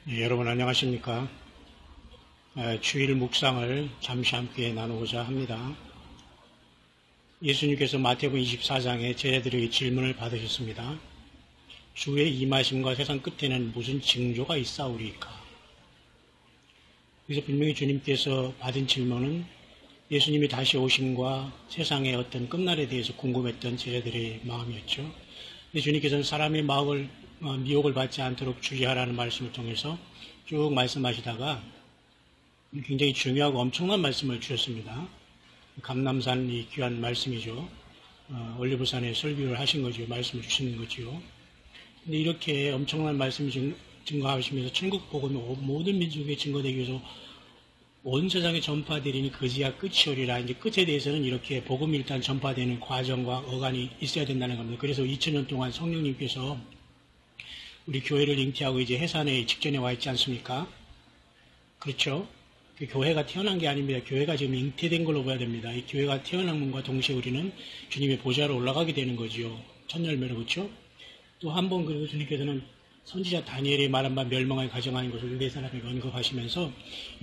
여러분 안녕하십니까? 주일 묵상을 잠시 함께 나누고자 합니다. 예수님께서 마태복음 24장에 제자들에게 질문을 받으셨습니다. 주의 임하심과 세상 끝에는 무슨 징조가 있사오리까? 그래서 분명히 주님께서 받은 질문은 예수님이 다시 오심과 세상의 어떤 끝날에 대해서 궁금했던 제자들의 마음이었죠. 근데 주님께서는 사람의 마음을 미혹을 받지 않도록 주의하라는 말씀을 통해서 쭉 말씀하시다가 굉장히 중요하고 엄청난 말씀을 주셨습니다. 감남산이 귀한 말씀이죠. 올리브산에 설교를 하신 거죠. 말씀을 주시는 거죠. 근데 이렇게 엄청난 말씀을 증거하시면서 천국 복음이 모든 민족에 증거되기 위해서 온 세상에 전파되리니 그지야 끝이오리라. 이제 끝에 대해서는 이렇게 복음이 일단 전파되는 과정과 어간이 있어야 된다는 겁니다. 그래서 2000년 동안 성령님께서 우리 교회를 잉태하고 이제 해산의 직전에 와 있지 않습니까? 그렇죠? 그 교회가 태어난 게 아닙니다. 교회가 지금 잉태된 걸로 봐야 됩니다. 이 교회가 태어남과 동시에 우리는 주님의 보좌로 올라가게 되는 거지요. 첫 열매로, 그렇죠? 또 한 번 그리고 주님께서는 선지자 다니엘의 말한 바 멸망을 가정하는 것을 네 사람에게 언급하시면서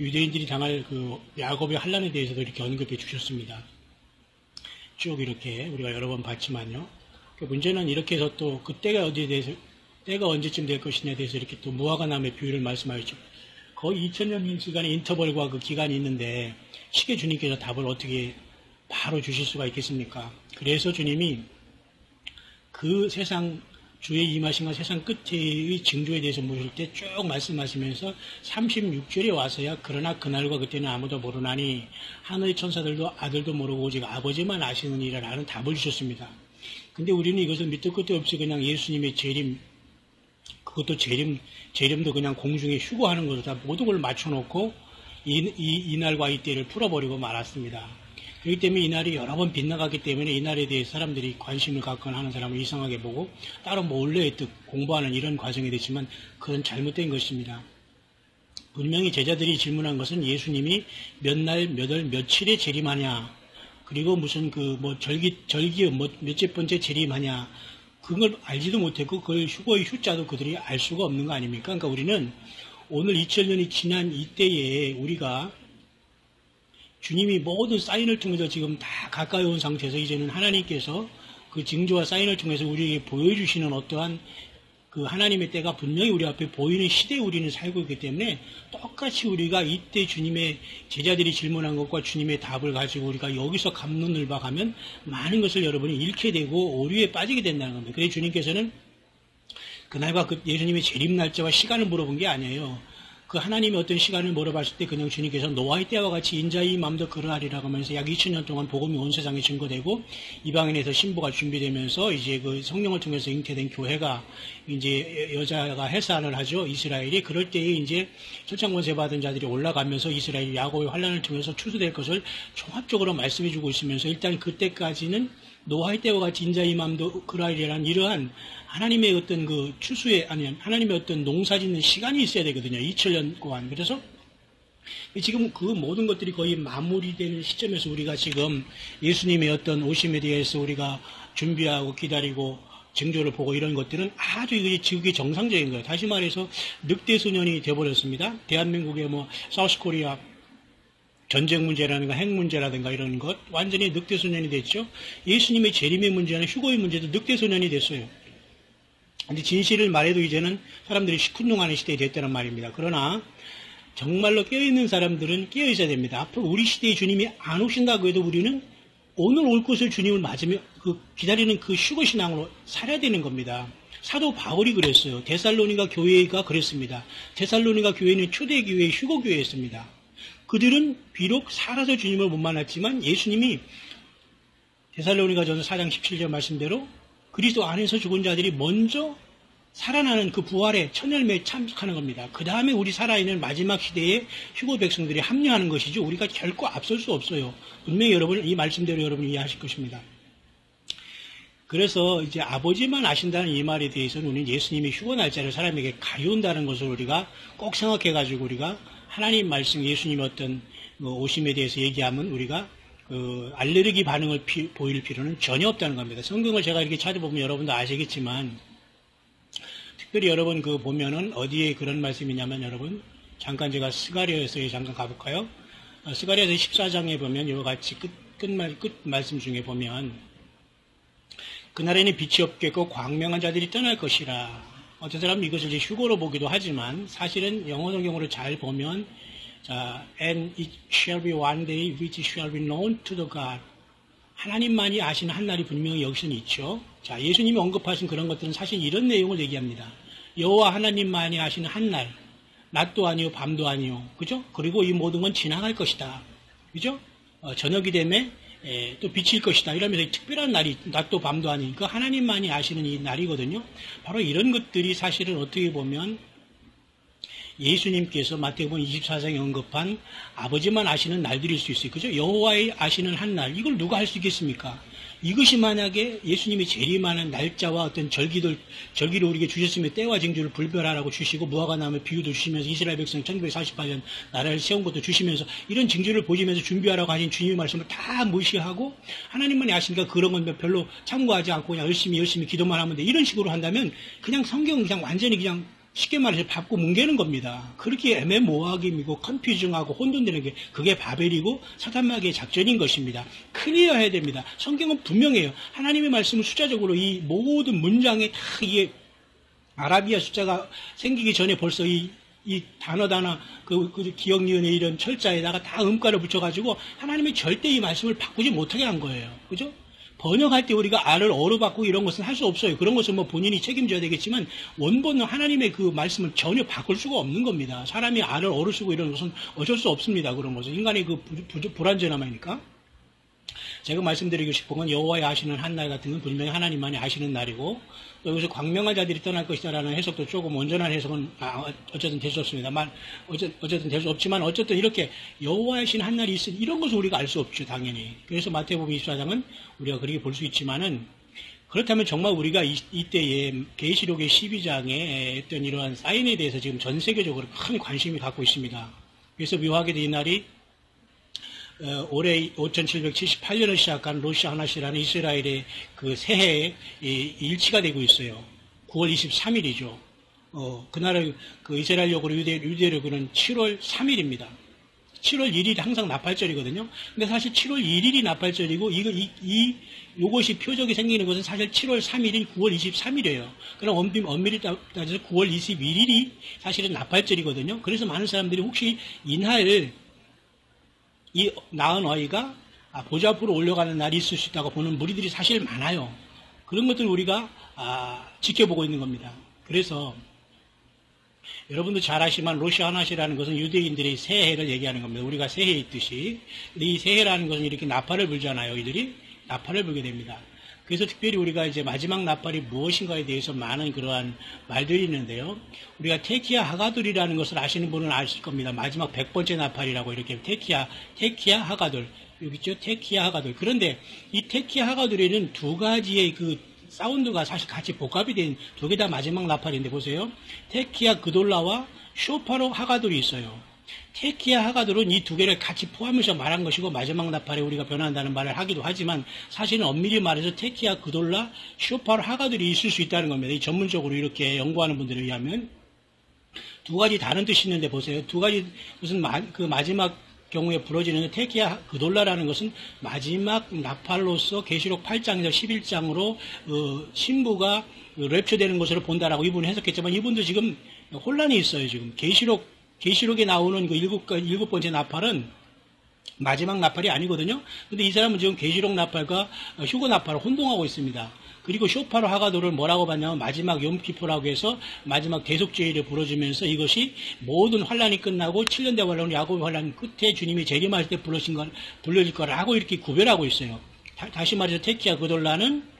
유대인들이 당할 그 야곱의 환난에 대해서도 이렇게 언급해 주셨습니다. 쭉 이렇게 우리가 여러 번 봤지만요. 그 문제는 이렇게 해서 또 그 때가 어디에 대해서 때가 언제쯤 될 것이냐에 대해서 이렇게 또 무화과나무의 비유를 말씀하셨죠. 거의 2000년 시간의 인터벌과 그 기간이 있는데 쉽게 주님께서 답을 어떻게 바로 주실 수가 있겠습니까? 그래서 주님이 그 세상 주의 임하심과 세상 끝의 징조에 대해서 물을 때 쭉 말씀하시면서 36절에 와서야 그러나 그날과 그때는 아무도 모르나니 하늘의 천사들도 아들도 모르고 오직 아버지만 아시느니라 라는 답을 주셨습니다. 근데 우리는 이것을 밑도 끝도 없이 그냥 예수님의 재림, 그것도 재림도 그냥 공중에 휴거하는 것으로 다 모든 걸 맞춰놓고 이날과 이때를 풀어버리고 말았습니다. 그렇기 때문에 이날이 여러 번 빗나갔기 때문에 이날에 대해 사람들이 관심을 갖거나 하는 사람을 이상하게 보고 따로 뭐 원래의 뜻 공부하는 이런 과정이 됐지만 그건 잘못된 것입니다. 분명히 제자들이 질문한 것은 예수님이 몇 날, 몇 월, 며칠에 재림하냐, 그리고 무슨 그 뭐 절기 뭐 몇째 번째 재림하냐, 그걸 알지도 못했고 그걸 휴거의 휴자도 그들이 알 수가 없는 거 아닙니까? 그러니까 우리는 오늘 2000년이 지난 이때에 우리가 주님이 모든 사인을 통해서 지금 다 가까이 온 상태에서 이제는 하나님께서 그 징조와 사인을 통해서 우리에게 보여주시는 어떠한 그 하나님의 때가 분명히 우리 앞에 보이는 시대에 우리는 살고 있기 때문에 똑같이 우리가 이때 주님의 제자들이 질문한 것과 주님의 답을 가지고 우리가 여기서 감론을 박하면 많은 것을 여러분이 잃게 되고 오류에 빠지게 된다는 겁니다. 그래서 주님께서는 그날과 그 예수님의 재림 날짜와 시간을 물어본 게 아니에요. 그 하나님의 어떤 시간을 물어봤을 때 그냥 주님께서 노아의 때와 같이 인자의 마음도 그러하리라고 하면서 약 2000년 동안 복음이 온 세상에 증거되고 이방인에서 신부가 준비되면서 이제 그 성령을 통해서 잉태된 교회가 이제 여자가 해산을 하죠. 이스라엘이. 그럴 때에 이제 초창권세 받은 자들이 올라가면서 이스라엘이 야곱의 환란을 통해서 추수될 것을 종합적으로 말씀해 주고 있으면서 일단 그때까지는 노아의 때와 같이 인자의 마음도 그러하리라는 이러한 하나님의 어떤 그 추수에, 아니면 하나님의 어떤 농사 짓는 시간이 있어야 되거든요. 2000년 동안. 그래서 지금 그 모든 것들이 거의 마무리되는 시점에서 우리가 지금 예수님의 어떤 오심에 대해서 우리가 준비하고 기다리고 징조를 보고 이런 것들은 아주 이게 지극히 정상적인 거예요. 다시 말해서 늑대 소년이 되어버렸습니다. 대한민국의 뭐 사우스 코리아 전쟁 문제라든가 핵 문제라든가 이런 것 완전히 늑대 소년이 됐죠. 예수님의 재림의 문제나 휴거의 문제도 늑대 소년이 됐어요. 근데 진실을 말해도 이제는 사람들이 시큰둥하는 시대에 됐다는 말입니다. 그러나 정말로 깨어있는 사람들은 깨어있어야 됩니다. 앞으로 우리 시대에 주님이 안 오신다고 해도 우리는 오늘 올 것을 주님을 맞으며 기다리는 그 휴거신앙으로 살아야 되는 겁니다. 사도 바울이 그랬어요. 데살로니가 교회가 그랬습니다. 데살로니가 교회는 초대교회의 휴거교회였습니다. 그들은 비록 살아서 주님을 못 만났지만 예수님이 데살로니가 전서 4장 17절 말씀대로 그리스도 안에서 죽은 자들이 먼저 살아나는 그 부활의 첫 열매에 참석하는 겁니다. 그 다음에 우리 살아있는 마지막 시대에 휴거 백성들이 합류하는 것이죠. 우리가 결코 앞설 수 없어요. 분명히 여러분 이 말씀대로 여러분이 이해하실 것입니다. 그래서 이제 아버지만 아신다는 이 말에 대해서는 우리는 예수님의 휴거 날짜를 사람에게 가려운다는 것을 우리가 꼭 생각해가지고 우리가 하나님 말씀 예수님의 어떤 오심에 대해서 얘기하면 우리가 알레르기 반응을 보일 필요는 전혀 없다는 겁니다. 성경을 제가 이렇게 찾아보면 여러분도 아시겠지만 특별히 여러분 그 보면은 어디에 그런 말씀이냐면 여러분 잠깐 제가 스가랴서에 잠깐 가볼까요? 스가랴서 14장에 보면 이와 같이 끝 말씀 중에 보면 그날에는 빛이 없겠고 광명한 자들이 떠날 것이라. 어떤 사람은 이것을 이제 휴거로 보기도 하지만 사실은 영어 성경으로 잘 보면 자, and it shall be one day which shall be known to the God. 하나님만이 아시는 한 날이 분명히 여기서는 있죠. 자, 예수님이 언급하신 그런 것들은 사실 이런 내용을 얘기합니다. 여호와 하나님만이 아시는 한 날, 낮도 아니요 밤도 아니요, 그죠? 그리고 이 모든 건 지나갈 것이다, 그죠? 저녁이 되면 또 비칠 것이다. 이러면서 특별한 날이 낮도 밤도 아니니까 하나님만이 아시는 이 날이거든요. 바로 이런 것들이 사실은 어떻게 보면 예수님께서 마태복음 24장에 언급한 아버지만 아시는 날들일 수 있어요. 그죠? 여호와의 아시는 한 날. 이걸 누가 할 수 있겠습니까? 이것이 만약에 예수님이 재림하는 날짜와 어떤 절기를 우리에게 주셨으면 때와 징조를 불별하라고 주시고 무화과 나무 비유도 주시면서 이스라엘 백성 1948년 나라를 세운 것도 주시면서 이런 징조를 보시면서 준비하라고 하신 주님의 말씀을 다 무시하고 하나님만이 아시니까 그런 건 별로 참고하지 않고 그냥 열심히 기도만 하면 돼. 이런 식으로 한다면 그냥 성경 그냥 완전히 그냥 쉽게 말해서 밟고 뭉개는 겁니다. 그렇게 애매모호하게 믿고 컨퓨징하고 혼돈되는 게 그게 바벨이고 사탄마귀의 작전인 것입니다. 클리어해야 됩니다. 성경은 분명해요. 하나님의 말씀은 숫자적으로 이 모든 문장에 다 이게 아라비아 숫자가 생기기 전에 벌써 이 단어 그 기억니은의 이런 철자에다가 다 음가를 붙여가지고 하나님이 절대 이 말씀을 바꾸지 못하게 한 거예요. 그죠? 번역할 때 우리가 알을 어로 바꾸고 이런 것은 할 수 없어요. 그런 것은 뭐 본인이 책임져야 되겠지만 원본은 하나님의 그 말씀을 전혀 바꿀 수가 없는 겁니다. 사람이 알을 어로 쓰고 이런 것은 어쩔 수 없습니다. 그런 것은 인간의 그 불완전함이니까. 제가 말씀드리고 싶은 건 여호와의 아시는 한 날 같은 건 분명히 하나님만이 아시는 날이고 또 여기서 광명한 자들이 떠날 것이다라는 해석도 조금 온전한 해석은 어쨌든 될 수 없습니다만 어쨌든 될 수 없지만 어쨌든 이렇게 여호와의 아시는 한 날이 있으니 이런 것을 우리가 알 수 없죠, 당연히. 그래서 마태복음 24장은 우리가 그렇게 볼 수 있지만은 그렇다면 정말 우리가 이때에 계시록의 12장에 어떤 이러한 사인에 대해서 지금 전 세계적으로 큰 관심이 갖고 있습니다. 그래서 묘하게도 이 날이 올해 5778년을 시작한 로시 하나시라는 이스라엘의 그 새해의 일치가 되고 있어요. 9월 23일이죠. 그날은 그 이스라엘력으로 유대력으로는 7월 3일입니다. 7월 1일이 항상 나팔절이거든요. 근데 사실 7월 1일이 나팔절이고 이것이 표적이 생기는 것은 사실 7월 3일인 9월 23일이에요. 그럼 엄밀히 따져서 9월 21일이 사실은 나팔절이거든요. 그래서 많은 사람들이 혹시 이날 이 낳은 아이가 보좌 앞으로 올려가는 날이 있을 수 있다고 보는 무리들이 사실 많아요. 그런 것들을 우리가 지켜보고 있는 겁니다. 그래서 여러분도 잘 아시지만 로시 하나시라는 것은 유대인들의 새해를 얘기하는 겁니다. 우리가 새해 있듯이. 근데 이 새해라는 것은 이렇게 나팔을 불잖아요. 이들이 나팔을 불게 됩니다. 그래서 특별히 우리가 이제 마지막 나팔이 무엇인가에 대해서 많은 그러한 말들이 있는데요. 우리가 테키아 하가돌이라는 것을 아시는 분은 아실 겁니다. 마지막 100번째 나팔이라고 이렇게 테키아 하가돌. 여기 있죠? 테키아 하가돌. 그런데 이 테키아 하가돌에는 두 가지의 그 사운드가 사실 같이 복합이 된 두 개 다 마지막 나팔인데 보세요. 테키아 그돌라와 쇼파로 하가돌이 있어요. 테키아 하가돌은 이 두 개를 같이 포함해서 말한 것이고 마지막 나팔에 우리가 변한다는 말을 하기도 하지만 사실은 엄밀히 말해서 테키아 그돌라 쇼파로 하가돌이 있을 수 있다는 겁니다. 이 전문적으로 이렇게 연구하는 분들에 의하면 두 가지 다른 뜻이 있는데 보세요. 두 가지 무슨 그 마지막 경우에 부러지는 테키아 그돌라라는 것은 마지막 나팔로서 계시록 8장에서 11장으로 신부가 랩처되는 것으로 본다라고 이분이 해석했지만 이분도 지금 혼란이 있어요. 지금 계시록에 나오는 그 일곱 번째 나팔은 마지막 나팔이 아니거든요. 근데 이 사람은 지금 계시록 나팔과 휴거 나팔을 혼동하고 있습니다. 그리고 쇼파로 하가도를 뭐라고 봤냐면 마지막 욤키포라고 해서 마지막 대속죄일을 부러지면서 이것이 모든 환란이 끝나고 7년 대환란, 야곱의 환란 끝에 주님이 재림할 때 불러질 거라고 이렇게 구별하고 있어요. 다시 말해서 테키아 그돌라는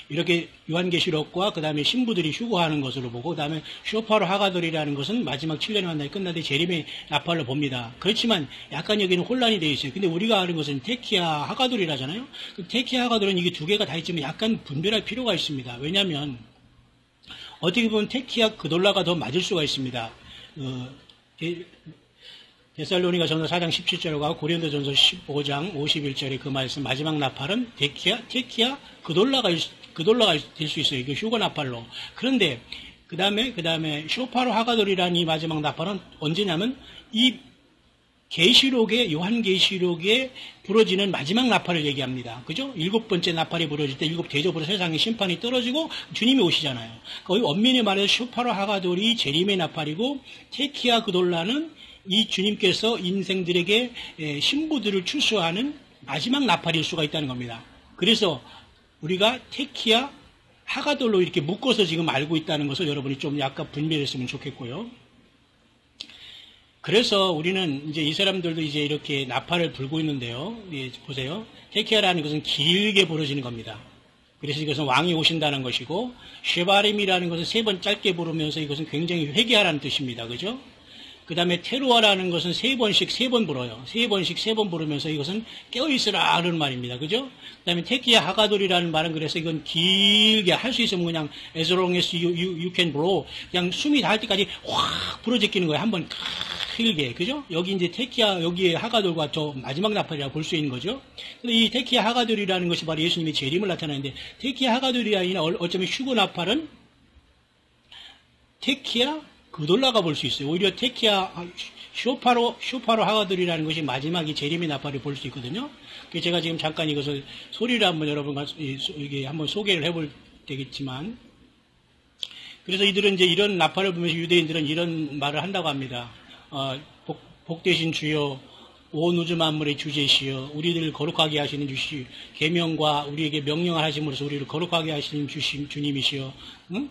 이렇게 요한계시록과 그 다음에 신부들이 휴거하는 것으로 보고 그 다음에 쇼파로 하가돌이라는 것은 마지막 7년의 환란이 끝날 때 재림의 나팔로 봅니다. 그렇지만 약간 여기는 혼란이 되어 있어요. 근데 우리가 아는 것은 테키아 하가돌이라잖아요. 그 테키아 하가돌은 이게 두 개가 다 있지만 약간 분별할 필요가 있습니다. 왜냐하면 어떻게 보면 테키아 그돌라가 더 맞을 수가 있습니다. 데살로니가 전서 4장 17절과 고린도 전서 15장 51절의 그 말씀 마지막 나팔은 테키아 그돌라가 될 수 있어요. 이게 휴거 나팔로. 그런데 그 다음에 쇼파로 하가돌이라는 이 마지막 나팔은 언제냐면 이 계시록의 요한계시록에 부러지는 마지막 나팔을 얘기합니다. 그죠? 7번째 나팔이 부러질 때 7대접으로 세상의 심판이 떨어지고 주님이 오시잖아요. 거의 엄밀히 말해서 쇼파로 하가돌이 재림의 나팔이고 테키아 그돌라는 이 주님께서 인생들에게 신부들을 출소하는 마지막 나팔일 수가 있다는 겁니다. 그래서 우리가 테키아 하가돌로 이렇게 묶어서 지금 알고 있다는 것을 여러분이 좀 약간 분별했으면 좋겠고요. 그래서 우리는 이제 이 사람들도 이제 이렇게 나팔을 불고 있는데요. 예, 보세요. 테키아라는 것은 길게 부러지는 겁니다. 그래서 이것은 왕이 오신다는 것이고, 쉐바림이라는 것은 3번 짧게 부르면서 이것은 굉장히 회개하라는 뜻입니다. 그죠? 그 다음에 테루아라는 것은 3번씩 3번 불어요. 3번씩 3번 부르면서 이것은 깨어있으라 하는 말입니다. 그죠? 그 다음에 테키아 하가돌이라는 말은 그래서 이건 길게 할 수 있으면 그냥 as long as you can blow 그냥 숨이 닿을 때까지 확 부러제끼는 거예요. 한번 길게. 그죠? 여기 이제 테키아 여기에 하가돌과 저 마지막 나팔이라고 볼 수 있는 거죠. 근데 이 테키아 하가돌이라는 것이 바로 예수님의 재림을 나타내는데 테키아 하가돌이 아니라 어쩌면 휴거 나팔은 테키아 그돌라가 볼 수 있어요. 오히려 테키아 쇼파로 하가돌이라는 것이 마지막이 재림의 나팔을 볼 수 있거든요. 그래서 제가 지금 잠깐 이것을 소리를 한번 여러분과 이게 한번 소개를 해볼 되겠지만, 그래서 이들은 이제 이런 나팔을 보면서 유대인들은 이런 말을 한다고 합니다. 복되신 주여, 온 우주 만물의 주제시여, 우리들을 거룩하게 하시는 주시 계명과 우리에게 명령을 하심으로써 우리를 거룩하게 하시는 주님이시여, 응?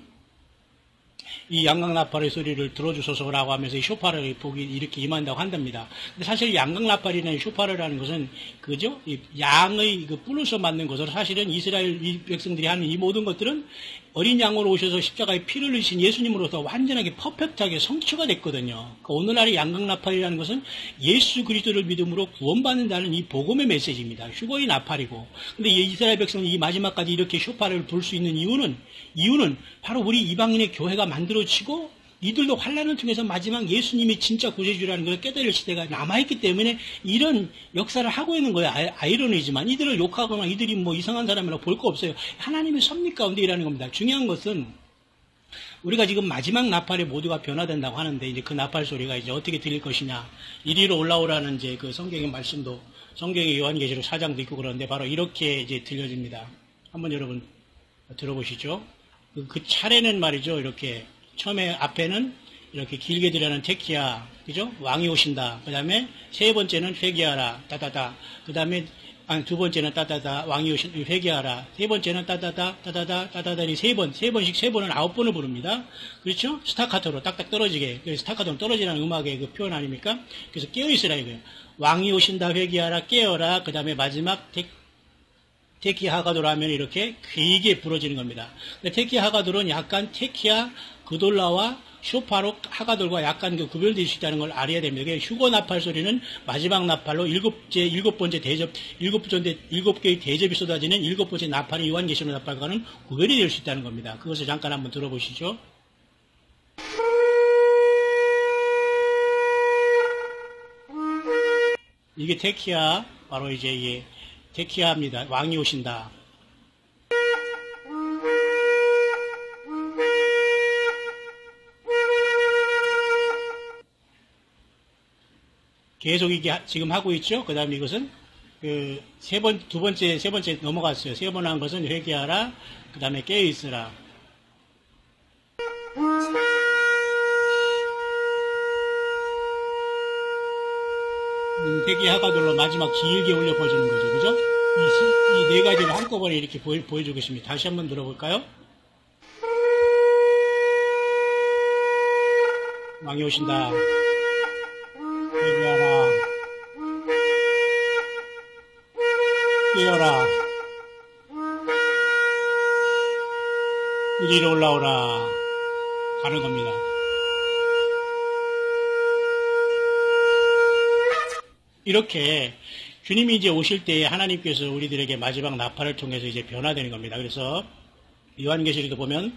이 양강나팔의 소리를 들어주소서라고 하면서 이 쇼파를 보기 이렇게 임한다고 한답니다. 근데 사실 양강나팔이나 쇼파르라는 것은 그죠? 이 양의 그 뿔로서 만든 것으로 사실은 이스라엘 이 백성들이 하는 이 모든 것들은 어린 양으로 오셔서 십자가에 피를 흘리신 예수님으로부터 완전하게 퍼펙트하게 성취가 됐거든요. 그러니까 오늘날의 양강나팔이라는 것은 예수 그리스도를 믿음으로 구원받는다는 이 복음의 메시지입니다. 휴거의 나팔이고. 근데 이스라엘 백성이 이 마지막까지 이렇게 쇼파를 불 수 있는 이유는 바로 우리 이방인의 교회가 만들어지고 이들도 환란을 통해서 마지막 예수님이 진짜 구세주라는 것을 깨달을 시대가 남아있기 때문에 이런 역사를 하고 있는 거예요. 아이러니지만 이들을 욕하거나 이들이 뭐 이상한 사람이라고 볼 거 없어요. 하나님의 섭리 가운데 일하는 겁니다. 중요한 것은 우리가 지금 마지막 나팔에 모두가 변화된다고 하는데 이제 그 나팔 소리가 이제 어떻게 들릴 것이냐. 이리로 올라오라는 이제 그 성경의 말씀도 성경의 요한계시록 4장도 있고 그러는데 바로 이렇게 이제 들려집니다. 한번 여러분 들어보시죠. 그 차례는 말이죠. 이렇게 처음에 앞에는 이렇게 길게 들어가는 테키아, 그죠? 왕이 오신다. 그 다음에 세 번째는 회개하라, 따다다. 그 다음에 두 번째는 따다다, 왕이 오신 회개하라. 세 번째는 따다다, 따다다, 따다다니 세 번씩 3번은 9번을 부릅니다. 그렇죠? 스타카토로 딱딱 떨어지게. 그래서 스타카토로 떨어지라는 음악의 그 표현 아닙니까? 그래서 깨어있으라 이거예요. 왕이 오신다, 회개하라, 깨어라. 그 다음에 마지막 테키아 하가돌 하면 이렇게 길게 부러지는 겁니다. 테키아 하가돌은 약간 테키아 그돌라와 쇼파로 하가돌과 약간 그 구별될 수 있다는 걸 알아야 됩니다. 휴거 나팔 소리는 마지막 나팔로 일곱 번째 대접, 7개의 대접이 쏟아지는 7번째 나팔이 요한계시록 나팔과는 구별이 될 수 있다는 겁니다. 그것을 잠깐 한번 들어보시죠. 이게 테키아, 바로 이제 이게 테키아입니다. 왕이 오신다. 계속 이게 지금 하고 있죠. 그 다음에 이것은 세 번째 넘어갔어요. 3번 한 것은 회개하라. 그 다음에 깨어있으라. 대기 하가돌로 마지막 길게 올려 퍼지는 거죠. 그죠? 이 4가지를 한꺼번에 이렇게 보여주고 있습니다. 다시 한번 들어볼까요? 왕이 오신다. 회개하라. 깨어라. 이리로 올라오라. 가는 겁니다. 이렇게 주님이 이제 오실 때 하나님께서 우리들에게 마지막 나팔을 통해서 이제 변화되는 겁니다. 그래서 요한계시록도 보면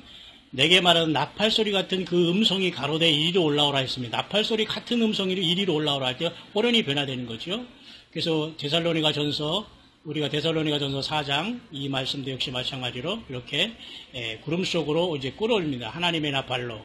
내게 말하는 나팔 소리 같은 그 음성이 가로되 이리로 올라오라 했습니다. 나팔 소리 같은 음성이 이리로 올라오라 할 때 호련히 변화되는 거죠. 그래서 데살로니가 전서 우리가 데살로니가전서 4장 이 말씀도 역시 마찬가지로 이렇게 구름 속으로 이제 끌어올립니다. 하나님의 나팔로.